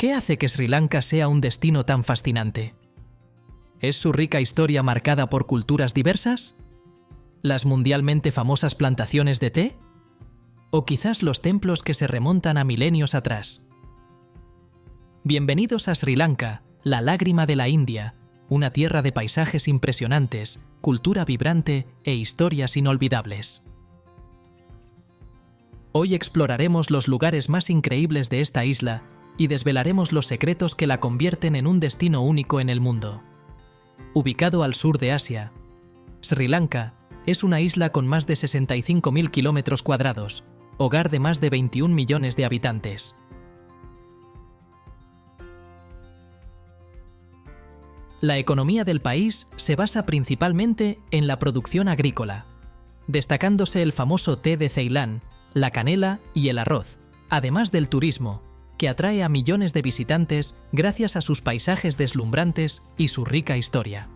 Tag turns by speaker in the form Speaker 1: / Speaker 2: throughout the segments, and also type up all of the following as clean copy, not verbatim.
Speaker 1: ¿Qué hace que Sri Lanka sea un destino tan fascinante? ¿Es su rica historia marcada por culturas diversas? ¿Las mundialmente famosas plantaciones de té? ¿O quizás los templos que se remontan a milenios atrás? Bienvenidos a Sri Lanka, la lágrima de la India, una tierra de paisajes impresionantes, cultura vibrante e historias inolvidables. Hoy exploraremos los lugares más increíbles de esta isla y desvelaremos los secretos que la convierten en un destino único en el mundo. Ubicado al sur de Asia, Sri Lanka es una isla con más de 65.000 kilómetros cuadrados, hogar de más de 21 millones de habitantes. La economía del país se basa principalmente en la producción agrícola, destacándose el famoso té de Ceilán, la canela y el arroz, además del turismo, que atrae a millones de visitantes gracias a sus paisajes deslumbrantes y su rica historia.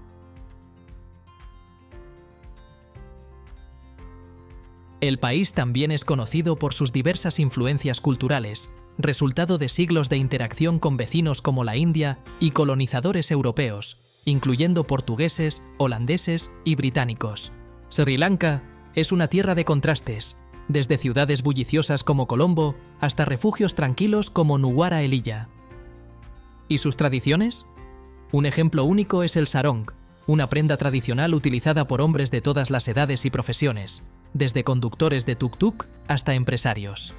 Speaker 1: El país también es conocido por sus diversas influencias culturales, resultado de siglos de interacción con vecinos como la India y colonizadores europeos, incluyendo portugueses, holandeses y británicos. Sri Lanka es una tierra de contrastes, desde ciudades bulliciosas como Colombo hasta refugios tranquilos como Nuwara Eliya. ¿Y sus tradiciones? Un ejemplo único es el sarong, una prenda tradicional utilizada por hombres de todas las edades y profesiones, desde conductores de tuk-tuk hasta empresarios.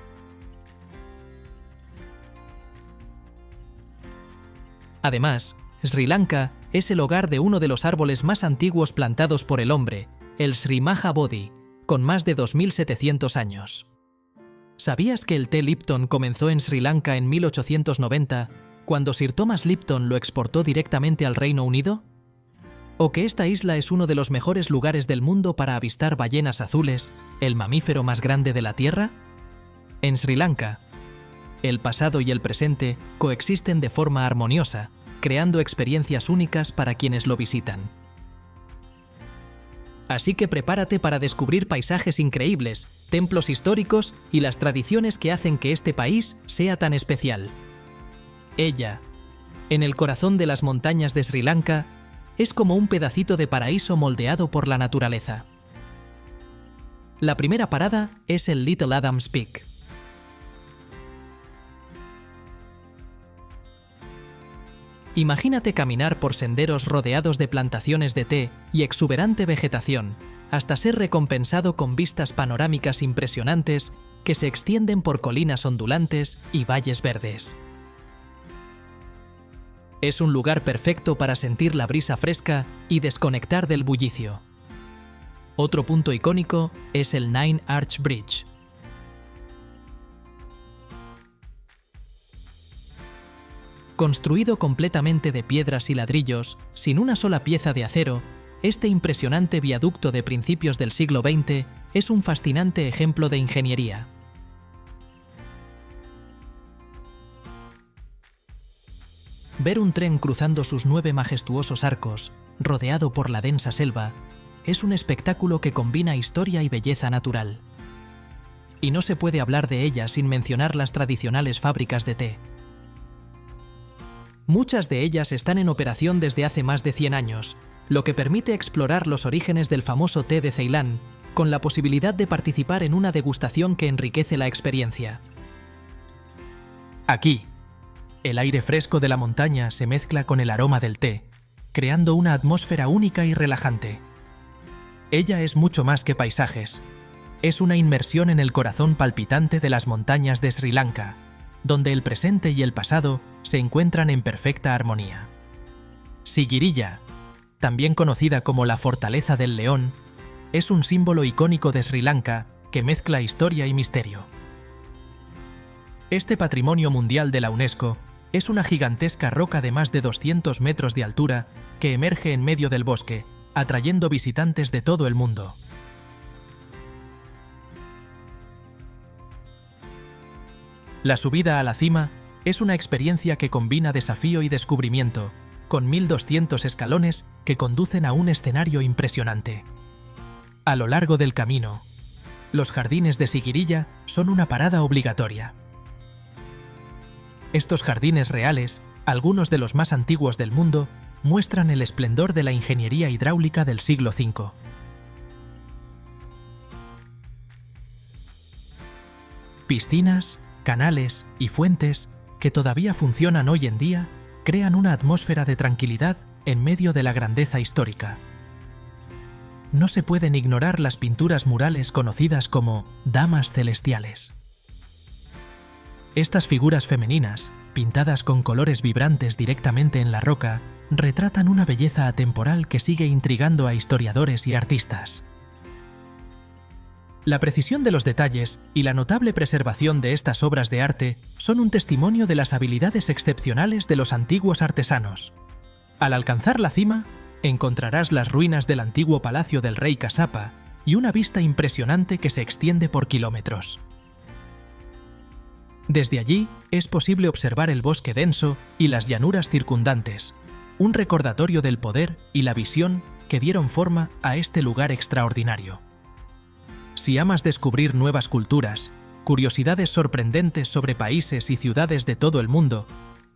Speaker 1: Además, Sri Lanka es el hogar de uno de los árboles más antiguos plantados por el hombre, el Sri Maha Bodhi, con más de 2.700 años. ¿Sabías que el té Lipton comenzó en Sri Lanka en 1890, cuando Sir Thomas Lipton lo exportó directamente al Reino Unido? ¿O que esta isla es uno de los mejores lugares del mundo para avistar ballenas azules, el mamífero más grande de la Tierra? En Sri Lanka, el pasado y el presente coexisten de forma armoniosa, creando experiencias únicas para quienes lo visitan. Así que prepárate para descubrir paisajes increíbles, templos históricos y las tradiciones que hacen que este país sea tan especial. Ella, en el corazón de las montañas de Sri Lanka, es como un pedacito de paraíso moldeado por la naturaleza. La primera parada es el Little Adams Peak. Imagínate caminar por senderos rodeados de plantaciones de té y exuberante vegetación, hasta ser recompensado con vistas panorámicas impresionantes que se extienden por colinas ondulantes y valles verdes. Es un lugar perfecto para sentir la brisa fresca y desconectar del bullicio. Otro punto icónico es el Nine Arch Bridge. Construido completamente de piedras y ladrillos, sin una sola pieza de acero, este impresionante viaducto de principios del siglo XX es un fascinante ejemplo de ingeniería. Ver un tren cruzando sus 9 majestuosos arcos, rodeado por la densa selva, es un espectáculo que combina historia y belleza natural. Y no se puede hablar de ella sin mencionar las tradicionales fábricas de té. Muchas de ellas están en operación desde hace más de 100 años, lo que permite explorar los orígenes del famoso té de Ceilán, con la posibilidad de participar en una degustación que enriquece la experiencia. Aquí, el aire fresco de la montaña se mezcla con el aroma del té, creando una atmósfera única y relajante. Ella es mucho más que paisajes. Es una inmersión en el corazón palpitante de las montañas de Sri Lanka, donde el presente y el pasado se encuentran en perfecta armonía. Sigiriya, también conocida como la Fortaleza del León, es un símbolo icónico de Sri Lanka que mezcla historia y misterio. Este patrimonio mundial de la UNESCO es una gigantesca roca de más de 200 metros de altura que emerge en medio del bosque, atrayendo visitantes de todo el mundo. La subida a la cima es una experiencia que combina desafío y descubrimiento, con 1.200 escalones que conducen a un escenario impresionante. A lo largo del camino, los jardines de Sigiriya son una parada obligatoria. Estos jardines reales, algunos de los más antiguos del mundo, muestran el esplendor de la ingeniería hidráulica del siglo V. Piscinas, canales y fuentes que todavía funcionan hoy en día crean una atmósfera de tranquilidad en medio de la grandeza histórica. No se pueden ignorar las pinturas murales conocidas como damas celestiales. Estas figuras femeninas, pintadas con colores vibrantes directamente en la roca, retratan una belleza atemporal que sigue intrigando a historiadores y artistas. La precisión de los detalles y la notable preservación de estas obras de arte son un testimonio de las habilidades excepcionales de los antiguos artesanos. Al alcanzar la cima, encontrarás las ruinas del antiguo palacio del rey Casapa y una vista impresionante que se extiende por kilómetros. Desde allí es posible observar el bosque denso y las llanuras circundantes, un recordatorio del poder y la visión que dieron forma a este lugar extraordinario. Si amas descubrir nuevas culturas, curiosidades sorprendentes sobre países y ciudades de todo el mundo,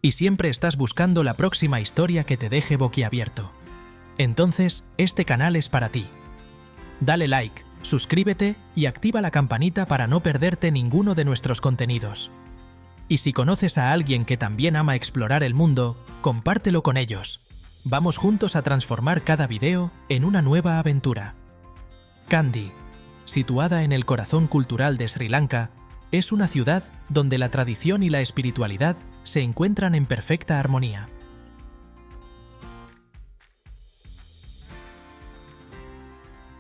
Speaker 1: y siempre estás buscando la próxima historia que te deje boquiabierto, entonces este canal es para ti. Dale like, suscríbete y activa la campanita para no perderte ninguno de nuestros contenidos. Y si conoces a alguien que también ama explorar el mundo, compártelo con ellos. Vamos juntos a transformar cada video en una nueva aventura. Kandy, situada en el corazón cultural de Sri Lanka, es una ciudad donde la tradición y la espiritualidad se encuentran en perfecta armonía.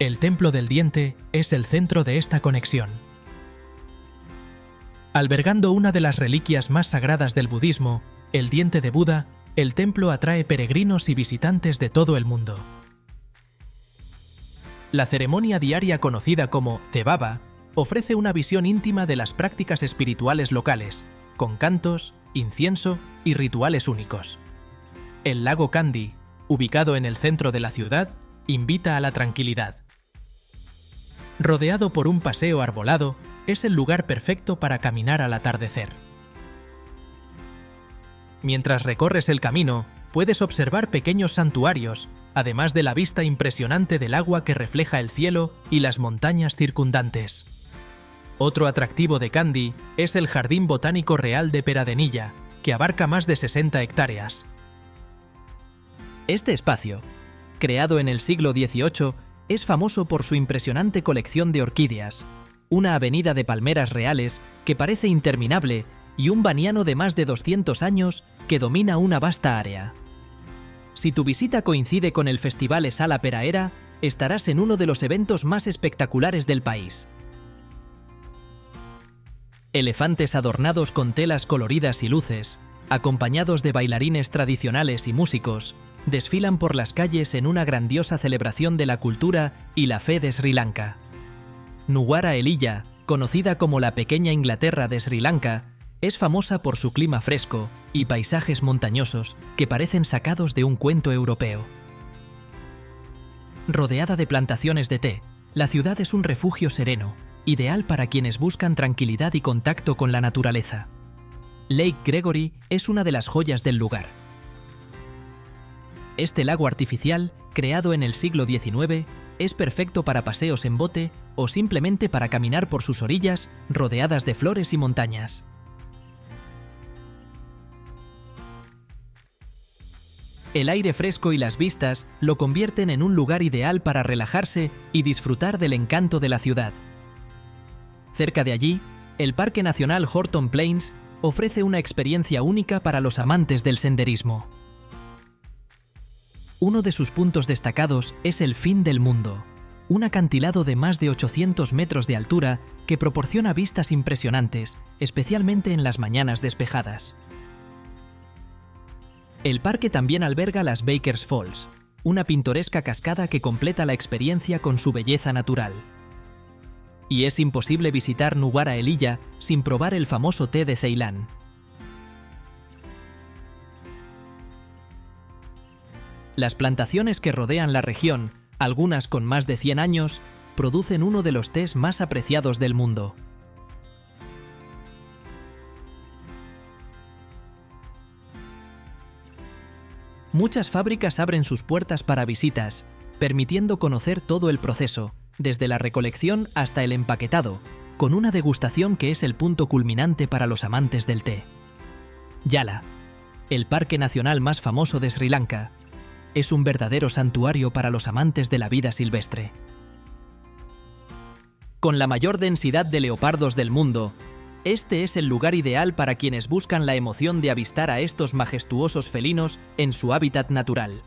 Speaker 1: El Templo del Diente es el centro de esta conexión. Albergando una de las reliquias más sagradas del budismo, el diente de Buda, el templo atrae peregrinos y visitantes de todo el mundo. La ceremonia diaria conocida como Te Baba ofrece una visión íntima de las prácticas espirituales locales, con cantos, incienso y rituales únicos. El lago Kandy, ubicado en el centro de la ciudad, invita a la tranquilidad. Rodeado por un paseo arbolado, es el lugar perfecto para caminar al atardecer. Mientras recorres el camino, puedes observar pequeños santuarios, además de la vista impresionante del agua que refleja el cielo y las montañas circundantes. Otro atractivo de Kandy es el Jardín Botánico Real de Peradeniya, que abarca más de 60 hectáreas. Este espacio, creado en el siglo XVIII, es famoso por su impresionante colección de orquídeas, una avenida de palmeras reales que parece interminable y un baniano de más de 200 años que domina una vasta área. Si tu visita coincide con el Festival Esala Peraera, estarás en uno de los eventos más espectaculares del país. Elefantes adornados con telas coloridas y luces, acompañados de bailarines tradicionales y músicos, desfilan por las calles en una grandiosa celebración de la cultura y la fe de Sri Lanka. Nuwara Eliya, conocida como la pequeña Inglaterra de Sri Lanka, es famosa por su clima fresco y paisajes montañosos que parecen sacados de un cuento europeo. Rodeada de plantaciones de té, la ciudad es un refugio sereno, ideal para quienes buscan tranquilidad y contacto con la naturaleza. Lake Gregory es una de las joyas del lugar. Este lago artificial, creado en el siglo XIX, es perfecto para paseos en bote o simplemente para caminar por sus orillas rodeadas de flores y montañas. El aire fresco y las vistas lo convierten en un lugar ideal para relajarse y disfrutar del encanto de la ciudad. Cerca de allí, el Parque Nacional Horton Plains ofrece una experiencia única para los amantes del senderismo. Uno de sus puntos destacados es el Fin del Mundo, un acantilado de más de 800 metros de altura que proporciona vistas impresionantes, especialmente en las mañanas despejadas. El parque también alberga las Bakers Falls, una pintoresca cascada que completa la experiencia con su belleza natural. Y es imposible visitar Nuwara Eliya sin probar el famoso té de Ceilán. Las plantaciones que rodean la región, algunas con más de 100 años, producen uno de los tés más apreciados del mundo. Muchas fábricas abren sus puertas para visitas, permitiendo conocer todo el proceso, desde la recolección hasta el empaquetado, con una degustación que es el punto culminante para los amantes del té. Yala, el parque nacional más famoso de Sri Lanka, es un verdadero santuario para los amantes de la vida silvestre. Con la mayor densidad de leopardos del mundo, este es el lugar ideal para quienes buscan la emoción de avistar a estos majestuosos felinos en su hábitat natural.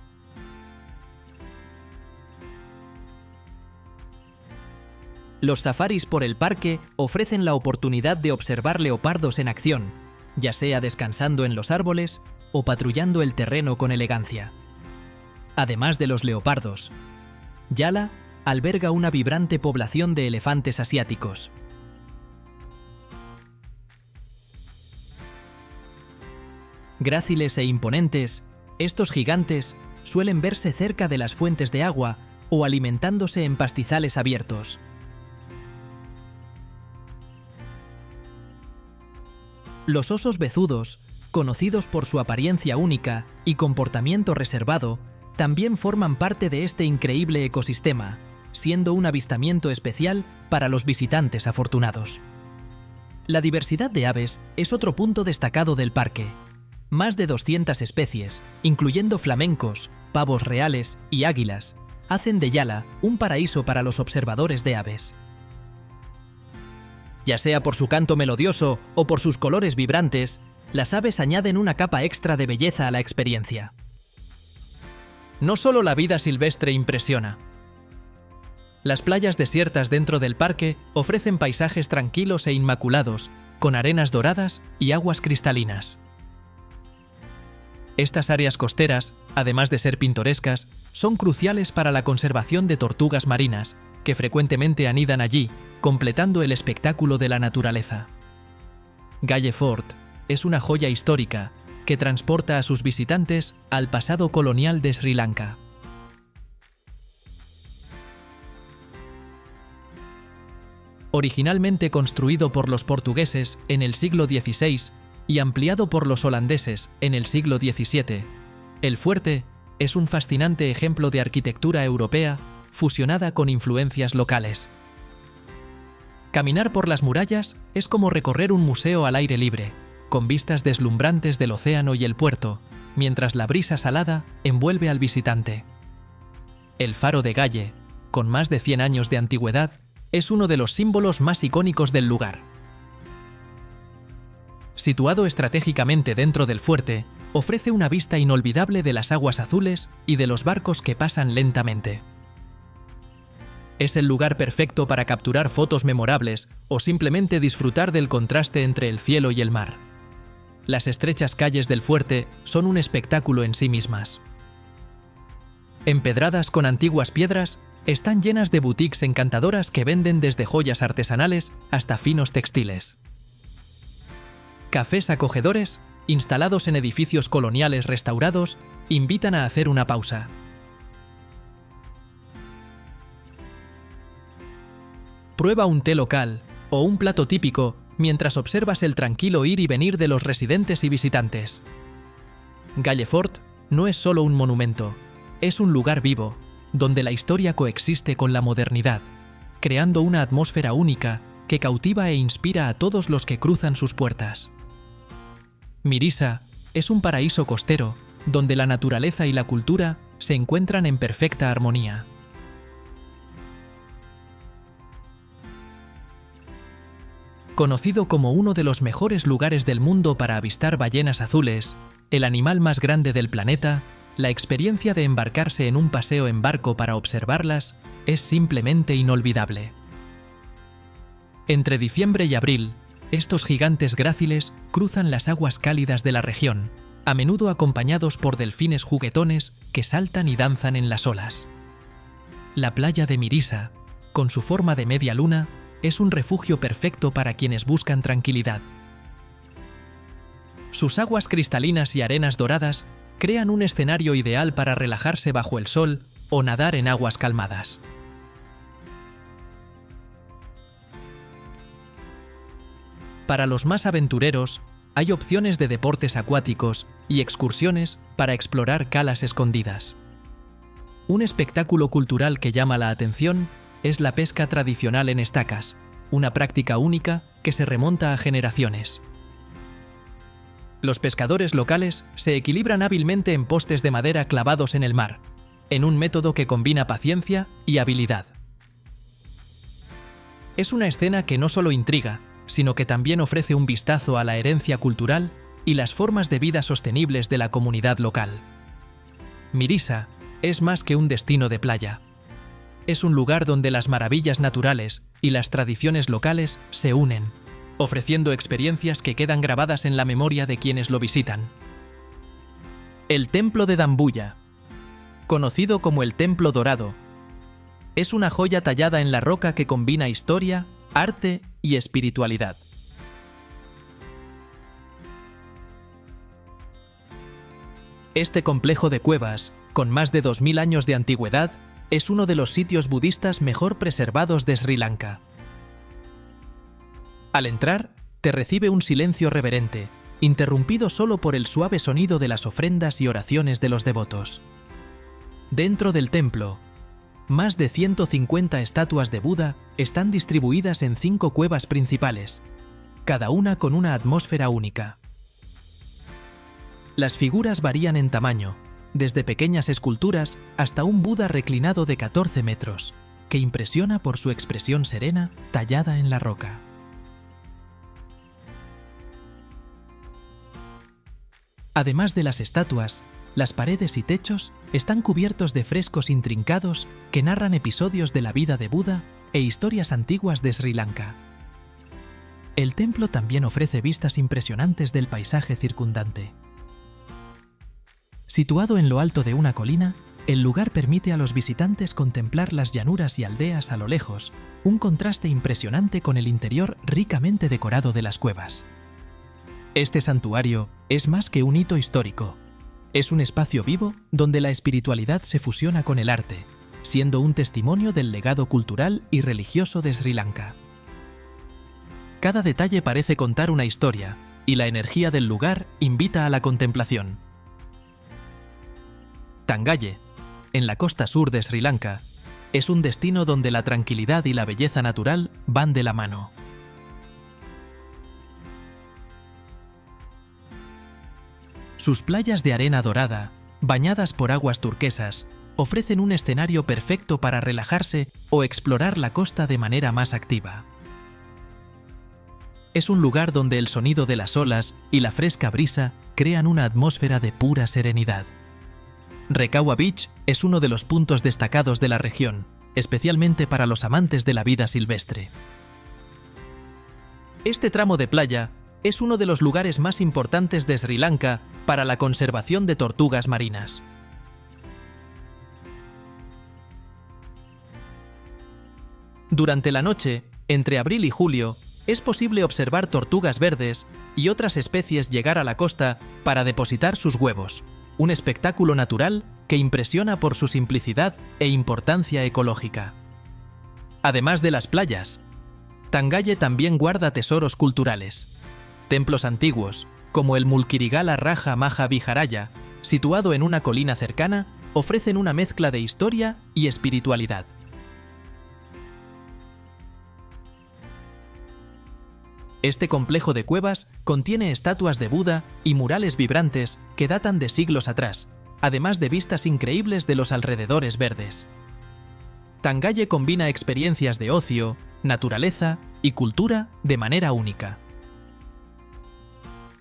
Speaker 1: Los safaris por el parque ofrecen la oportunidad de observar leopardos en acción, ya sea descansando en los árboles o patrullando el terreno con elegancia. Además de los leopardos, Yala alberga una vibrante población de elefantes asiáticos. Gráciles e imponentes, estos gigantes suelen verse cerca de las fuentes de agua o alimentándose en pastizales abiertos. Los osos bezudos, conocidos por su apariencia única y comportamiento reservado, también forman parte de este increíble ecosistema, siendo un avistamiento especial para los visitantes afortunados. La diversidad de aves es otro punto destacado del parque. Más de 200 especies, incluyendo flamencos, pavos reales y águilas, hacen de Yala un paraíso para los observadores de aves. Ya sea por su canto melodioso o por sus colores vibrantes, las aves añaden una capa extra de belleza a la experiencia. No solo la vida silvestre impresiona. Las playas desiertas dentro del parque ofrecen paisajes tranquilos e inmaculados, con arenas doradas y aguas cristalinas. Estas áreas costeras, además de ser pintorescas, son cruciales para la conservación de tortugas marinas, que frecuentemente anidan allí, completando el espectáculo de la naturaleza. Galle Fort es una joya histórica que transporta a sus visitantes al pasado colonial de Sri Lanka. Originalmente construido por los portugueses en el siglo XVI y ampliado por los holandeses en el siglo XVII, el fuerte es un fascinante ejemplo de arquitectura europea fusionada con influencias locales. Caminar por las murallas es como recorrer un museo al aire libre, con vistas deslumbrantes del océano y el puerto, mientras la brisa salada envuelve al visitante. El faro de Galle, con más de 100 años de antigüedad, es uno de los símbolos más icónicos del lugar. Situado estratégicamente dentro del fuerte, ofrece una vista inolvidable de las aguas azules y de los barcos que pasan lentamente. Es el lugar perfecto para capturar fotos memorables o simplemente disfrutar del contraste entre el cielo y el mar. Las estrechas calles del fuerte son un espectáculo en sí mismas. Empedradas con antiguas piedras, están llenas de boutiques encantadoras que venden desde joyas artesanales hasta finos textiles. Cafés acogedores, instalados en edificios coloniales restaurados, invitan a hacer una pausa. Prueba un té local o un plato típico mientras observas el tranquilo ir y venir de los residentes y visitantes. Galle Fort no es solo un monumento, es un lugar vivo, donde la historia coexiste con la modernidad, creando una atmósfera única que cautiva e inspira a todos los que cruzan sus puertas. Mirisa es un paraíso costero, donde la naturaleza y la cultura se encuentran en perfecta armonía. Conocido como uno de los mejores lugares del mundo para avistar ballenas azules, el animal más grande del planeta, la experiencia de embarcarse en un paseo en barco para observarlas es simplemente inolvidable. Entre diciembre y abril, estos gigantes gráciles cruzan las aguas cálidas de la región, a menudo acompañados por delfines juguetones que saltan y danzan en las olas. La playa de Mirisa, con su forma de media luna, es un refugio perfecto para quienes buscan tranquilidad. Sus aguas cristalinas y arenas doradas crean un escenario ideal para relajarse bajo el sol o nadar en aguas calmadas. Para los más aventureros, Hay opciones de deportes acuáticos y excursiones para explorar calas escondidas. Un espectáculo cultural que llama la atención es la pesca tradicional en estacas, una práctica única que se remonta a generaciones. Los pescadores locales se equilibran hábilmente en postes de madera clavados en el mar, en un método que combina paciencia y habilidad. Es una escena que no solo intriga, sino que también ofrece un vistazo a la herencia cultural y las formas de vida sostenibles de la comunidad local. Mirisa es más que un destino de playa. Es un lugar donde las maravillas naturales y las tradiciones locales se unen, ofreciendo experiencias que quedan grabadas en la memoria de quienes lo visitan. El Templo de Dambulla, conocido como el Templo Dorado, es una joya tallada en la roca que combina historia, arte y espiritualidad. Este complejo de cuevas, con más de 2000 años de antigüedad, es uno de los sitios budistas mejor preservados de Sri Lanka. Al entrar, te recibe un silencio reverente, interrumpido solo por el suave sonido de las ofrendas y oraciones de los devotos. Dentro del templo, más de 150 estatuas de Buda están distribuidas en 5 cuevas principales, cada una con una atmósfera única. Las figuras varían en tamaño, desde pequeñas esculturas hasta un Buda reclinado de 14 metros, que impresiona por su expresión serena tallada en la roca. Además de las estatuas, las paredes y techos están cubiertos de frescos intrincados que narran episodios de la vida de Buda e historias antiguas de Sri Lanka. El templo también ofrece vistas impresionantes del paisaje circundante. Situado en lo alto de una colina, el lugar permite a los visitantes contemplar las llanuras y aldeas a lo lejos, un contraste impresionante con el interior ricamente decorado de las cuevas. Este santuario es más que un hito histórico. Es un espacio vivo donde la espiritualidad se fusiona con el arte, siendo un testimonio del legado cultural y religioso de Sri Lanka. Cada detalle parece contar una historia, y la energía del lugar invita a la contemplación. Tangalle, en la costa sur de Sri Lanka, es un destino donde la tranquilidad y la belleza natural van de la mano. Sus playas de arena dorada, bañadas por aguas turquesas, ofrecen un escenario perfecto para relajarse o explorar la costa de manera más activa. Es un lugar donde el sonido de las olas y la fresca brisa crean una atmósfera de pura serenidad. Rekawa Beach es uno de los puntos destacados de la región, especialmente para los amantes de la vida silvestre. Este tramo de playa es uno de los lugares más importantes de Sri Lanka para la conservación de tortugas marinas. Durante la noche, entre abril y julio, es posible observar tortugas verdes y otras especies llegar a la costa para depositar sus huevos, un espectáculo natural que impresiona por su simplicidad e importancia ecológica. Además de las playas, Tangalle también guarda tesoros culturales. Templos antiguos, como el Mulkirigala Raja Maha Viharaya, situado en una colina cercana, ofrecen una mezcla de historia y espiritualidad. Este complejo de cuevas contiene estatuas de Buda y murales vibrantes que datan de siglos atrás, además de vistas increíbles de los alrededores verdes. Tangalle combina experiencias de ocio, naturaleza y cultura de manera única.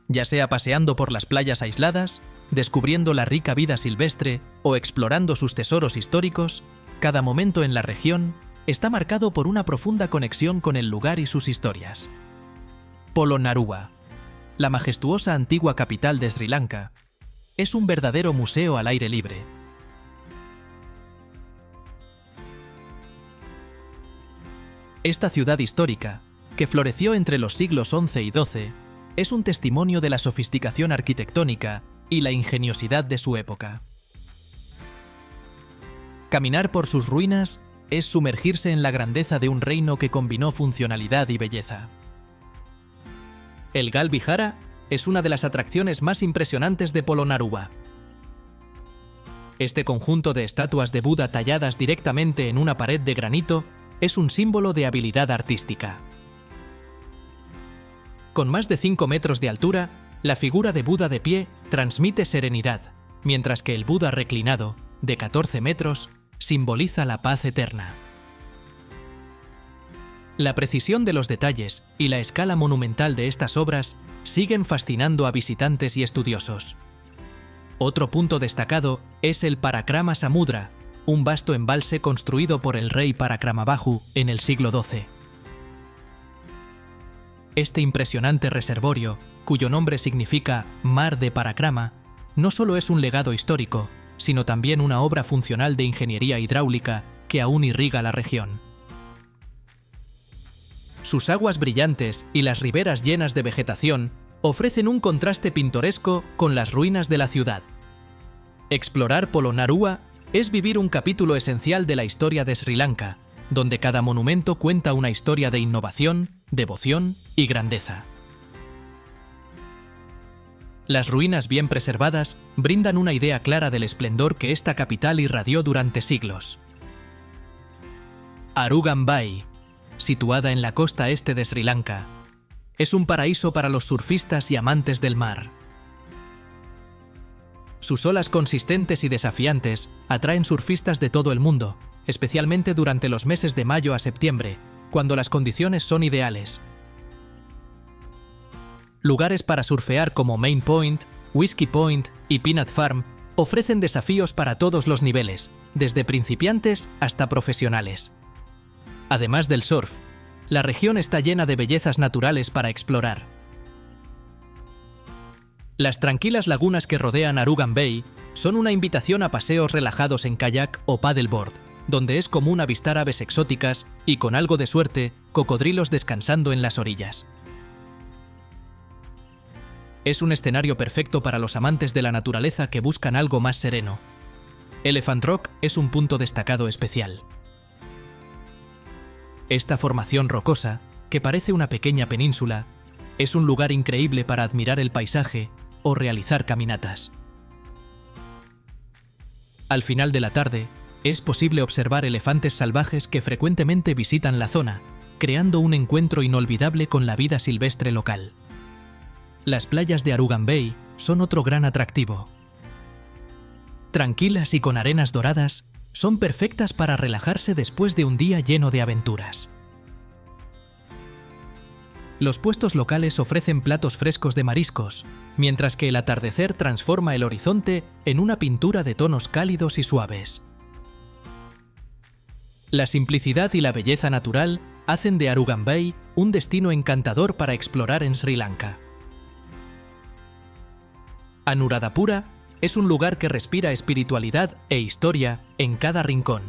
Speaker 1: Ya sea paseando por las playas aisladas, descubriendo la rica vida silvestre o explorando sus tesoros históricos, cada momento en la región está marcado por una profunda conexión con el lugar y sus historias. Polonnaruwa, la majestuosa antigua capital de Sri Lanka, es un verdadero museo al aire libre. Esta ciudad histórica, que floreció entre los siglos XI y XII, es un testimonio de la sofisticación arquitectónica y la ingeniosidad de su época. Caminar por sus ruinas es sumergirse en la grandeza de un reino que combinó funcionalidad y belleza. El Gal Vihara es una de las atracciones más impresionantes de Polonnaruwa. Este conjunto de estatuas de Buda talladas directamente en una pared de granito es un símbolo de habilidad artística. Con más de 5 metros de altura, la figura de Buda de pie transmite serenidad, mientras que el Buda reclinado, de 14 metros, simboliza la paz eterna. La precisión de los detalles y la escala monumental de estas obras siguen fascinando a visitantes y estudiosos. Otro punto destacado es el Parakrama Samudra, un vasto embalse construido por el rey Parakramabahu en el siglo XII. Este impresionante reservorio, cuyo nombre significa Mar de Parakrama, no solo es un legado histórico, sino también una obra funcional de ingeniería hidráulica que aún irriga la región. Sus aguas brillantes y las riberas llenas de vegetación ofrecen un contraste pintoresco con las ruinas de la ciudad. Explorar Polonnaruwa es vivir un capítulo esencial de la historia de Sri Lanka, donde cada monumento cuenta una historia de innovación, devoción y grandeza. Las ruinas bien preservadas brindan una idea clara del esplendor que esta capital irradió durante siglos. Arugam-Bai, situada en la costa este de Sri Lanka, es un paraíso para los surfistas y amantes del mar. Sus olas consistentes y desafiantes atraen surfistas de todo el mundo, especialmente durante los meses de mayo a septiembre, cuando las condiciones son ideales. Lugares para surfear como Main Point, Whiskey Point y Peanut Farm ofrecen desafíos para todos los niveles, desde principiantes hasta profesionales. Además del surf, la región está llena de bellezas naturales para explorar. Las tranquilas lagunas que rodean Arugam-Bai son una invitación a paseos relajados en kayak o paddleboard, donde es común avistar aves exóticas y, con algo de suerte, cocodrilos descansando en las orillas. Es un escenario perfecto para los amantes de la naturaleza que buscan algo más sereno. Elephant Rock es un punto destacado especial. Esta formación rocosa, que parece una pequeña península, es un lugar increíble para admirar el paisaje o realizar caminatas. Al final de la tarde, es posible observar elefantes salvajes que frecuentemente visitan la zona, creando un encuentro inolvidable con la vida silvestre local. Las playas de Arugam-Bai son otro gran atractivo. Tranquilas y con arenas doradas, son perfectas para relajarse después de un día lleno de aventuras. Los puestos locales ofrecen platos frescos de mariscos, mientras que el atardecer transforma el horizonte en una pintura de tonos cálidos y suaves. La simplicidad y la belleza natural hacen de Arugam-Bai un destino encantador para explorar en Sri Lanka. Anuradhapura es un lugar que respira espiritualidad e historia en cada rincón.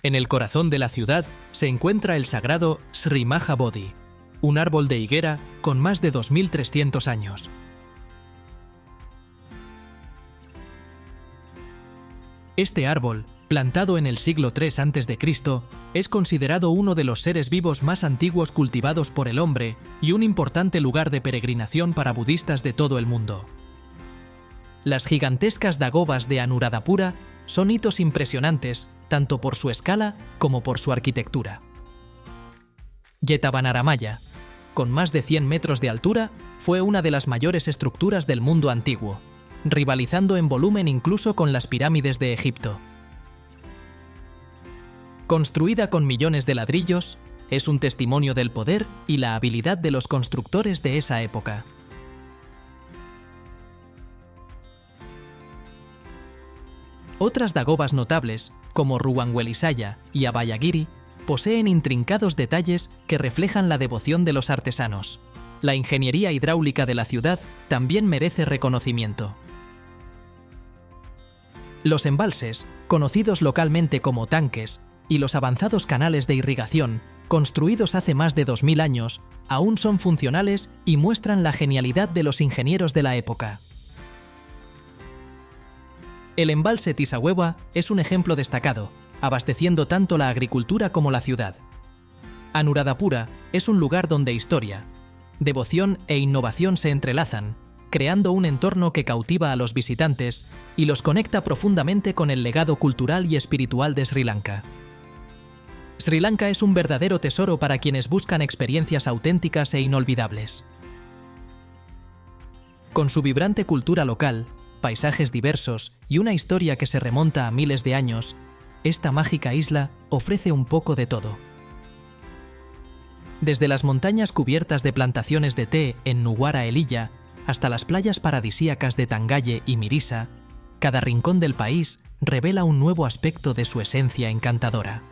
Speaker 1: En el corazón de la ciudad se encuentra el sagrado Sri Maha Bodhi, un árbol de higuera con más de 2300 años. Este árbol, plantado en el siglo III a.C., es considerado uno de los seres vivos más antiguos cultivados por el hombre y un importante lugar de peregrinación para budistas de todo el mundo. Las gigantescas dagobas de Anuradhapura son hitos impresionantes tanto por su escala como por su arquitectura. Jetavanaramaya, con más de 100 metros de altura, fue una de las mayores estructuras del mundo antiguo, rivalizando en volumen incluso con las pirámides de Egipto. Construida con millones de ladrillos, es un testimonio del poder y la habilidad de los constructores de esa época. Otras dagobas notables, como Ruwanwelisaya y Abhayagiri, poseen intrincados detalles que reflejan la devoción de los artesanos. La ingeniería hidráulica de la ciudad también merece reconocimiento. Los embalses, conocidos localmente como tanques, y los avanzados canales de irrigación, construidos hace más de 2000 años, aún son funcionales y muestran la genialidad de los ingenieros de la época. El embalse Tisawewa es un ejemplo destacado, abasteciendo tanto la agricultura como la ciudad. Anuradhapura es un lugar donde historia, Devoción e innovación se entrelazan, creando un entorno que cautiva a los visitantes y los conecta profundamente con el legado cultural y espiritual de Sri Lanka. Sri Lanka es un verdadero tesoro para quienes buscan experiencias auténticas e inolvidables. Con su vibrante cultura local, paisajes diversos y una historia que se remonta a miles de años, esta mágica isla ofrece un poco de todo. Desde las montañas cubiertas de plantaciones de té en Nuwara Eliya hasta las playas paradisíacas de Tangalle y Mirisa, cada rincón del país revela un nuevo aspecto de su esencia encantadora.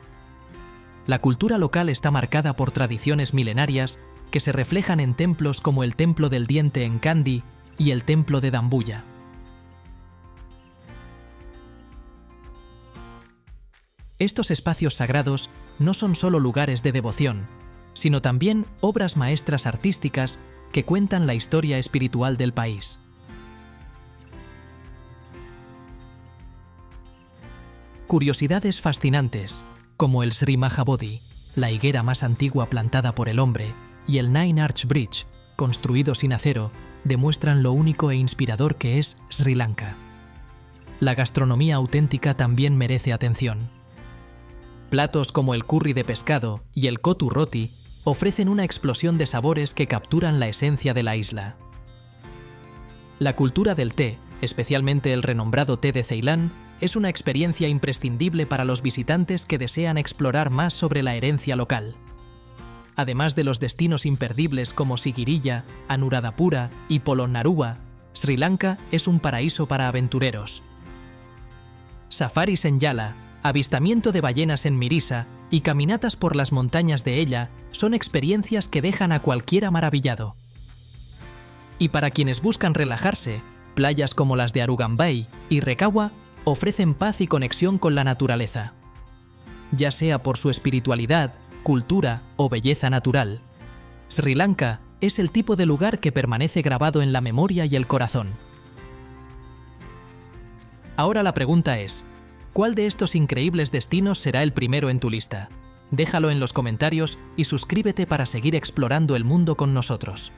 Speaker 1: La cultura local está marcada por tradiciones milenarias que se reflejan en templos como el Templo del Diente en Kandy y el Templo de Dambuya. Estos espacios sagrados no son solo lugares de devoción, sino también obras maestras artísticas que cuentan la historia espiritual del país. Curiosidades fascinantes, como el Sri Maha Bodhi, la higuera más antigua plantada por el hombre, y el Nine Arch Bridge, construido sin acero, demuestran lo único e inspirador que es Sri Lanka. La gastronomía auténtica también merece atención. Platos como el curry de pescado y el kotu roti ofrecen una explosión de sabores que capturan la esencia de la isla. La cultura del té, especialmente el renombrado té de Ceilán, es una experiencia imprescindible para los visitantes que desean explorar más sobre la herencia local. Además de los destinos imperdibles como Sigiriya, Anuradhapura y Polonnaruwa, Sri Lanka es un paraíso para aventureros. Safaris en Yala, avistamiento de ballenas en Mirisa y caminatas por las montañas de Ella son experiencias que dejan a cualquiera maravillado. Y para quienes buscan relajarse, playas como las de Arugambay y Rekawa ofrecen paz y conexión con la naturaleza. Ya sea por su espiritualidad, cultura o belleza natural, Sri Lanka es el tipo de lugar que permanece grabado en la memoria y el corazón. Ahora la pregunta es, ¿cuál de estos increíbles destinos será el primero en tu lista? Déjalo en los comentarios y suscríbete para seguir explorando el mundo con nosotros.